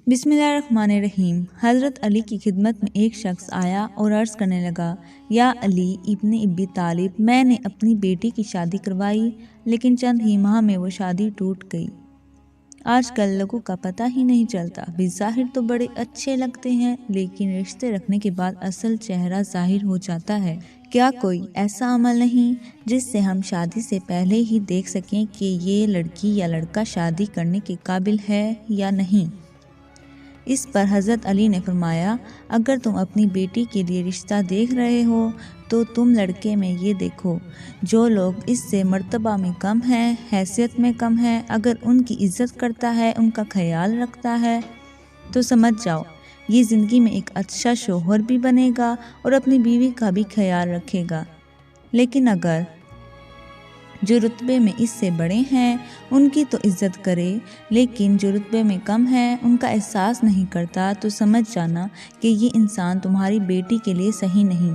بسم اللہ الرحمن الرحیم۔ حضرت علی کی خدمت میں ایک شخص آیا اور عرض کرنے لگا، یا علی ابن ابی طالب، میں نے اپنی بیٹی کی شادی کروائی لیکن چند ہی ماہ میں وہ شادی ٹوٹ گئی۔ آج کل لوگوں کا پتہ ہی نہیں چلتا، بظاہر تو بڑے اچھے لگتے ہیں لیکن رشتے رکھنے کے بعد اصل چہرہ ظاہر ہو جاتا ہے۔ کیا کوئی ایسا عمل نہیں جس سے ہم شادی سے پہلے ہی دیکھ سکیں کہ یہ لڑکی یا لڑکا شادی کرنے کے قابل ہے یا نہیں؟ اس پر حضرت علی نے فرمایا، اگر تم اپنی بیٹی کے لیے رشتہ دیکھ رہے ہو تو تم لڑکے میں یہ دیکھو، جو لوگ اس سے مرتبہ میں کم ہیں، حیثیت میں کم ہیں، اگر ان کی عزت کرتا ہے، ان کا خیال رکھتا ہے تو سمجھ جاؤ یہ زندگی میں ایک اچھا شوہر بھی بنے گا اور اپنی بیوی کا بھی خیال رکھے گا۔ لیکن اگر جو رتبے میں اس سے بڑے ہیں ان کی تو عزت کرے، لیکن جو رتبے میں کم ہیں ان کا احساس نہیں کرتا، تو سمجھ جانا کہ یہ انسان تمہاری بیٹی کے لیے صحیح نہیں۔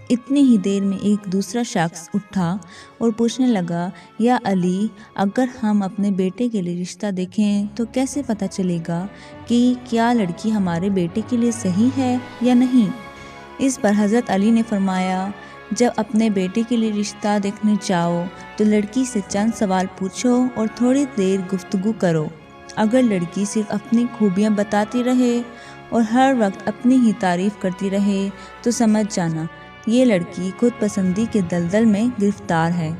اتنی ہی دیر میں ایک دوسرا شخص اٹھا اور پوچھنے لگا، یا علی، اگر ہم اپنے بیٹے کے لیے رشتہ دیکھیں تو کیسے پتہ چلے گا کہ کیا لڑکی ہمارے بیٹے کے لیے صحیح ہے یا نہیں؟ اس پر حضرت علی نے فرمایا، جب اپنے بیٹے کے لیے رشتہ دیکھنے جاؤ تو لڑکی سے چند سوال پوچھو اور تھوڑی دیر گفتگو کرو۔ اگر لڑکی صرف اپنی خوبیاں بتاتی رہے اور ہر وقت اپنی ہی تعریف کرتی رہے تو سمجھ جانا یہ لڑکی خود پسندی کے دلدل میں گرفتار ہے۔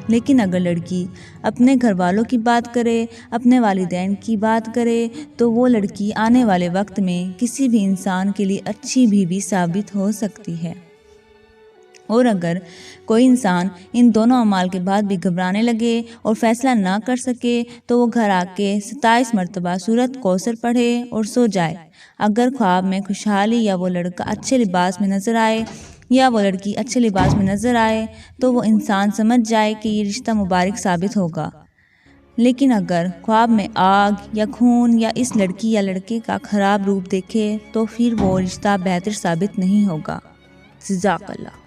لیکن اگر لڑکی اپنے گھر والوں کی بات کرے، اپنے والدین کی بات کرے تو وہ لڑکی آنے والے وقت میں کسی بھی انسان کے لیے اچھی بیوی ثابت ہو سکتی ہے۔ اور اگر کوئی انسان ان دونوں اعمال کے بعد بھی گھبرانے لگے اور فیصلہ نہ کر سکے تو وہ گھر آ کے 27 مرتبہ سورۃ کوثر پڑھے اور سو جائے۔ اگر خواب میں خوشحالی یا وہ لڑکا اچھے لباس میں نظر آئے یا وہ لڑکی اچھے لباس میں نظر آئے تو وہ انسان سمجھ جائے کہ یہ رشتہ مبارک ثابت ہوگا۔ لیکن اگر خواب میں آگ یا خون یا اس لڑکی یا لڑکے کا خراب روپ دیکھے تو پھر وہ رشتہ بہتر ثابت نہیں ہوگا۔ جزاک اللہ۔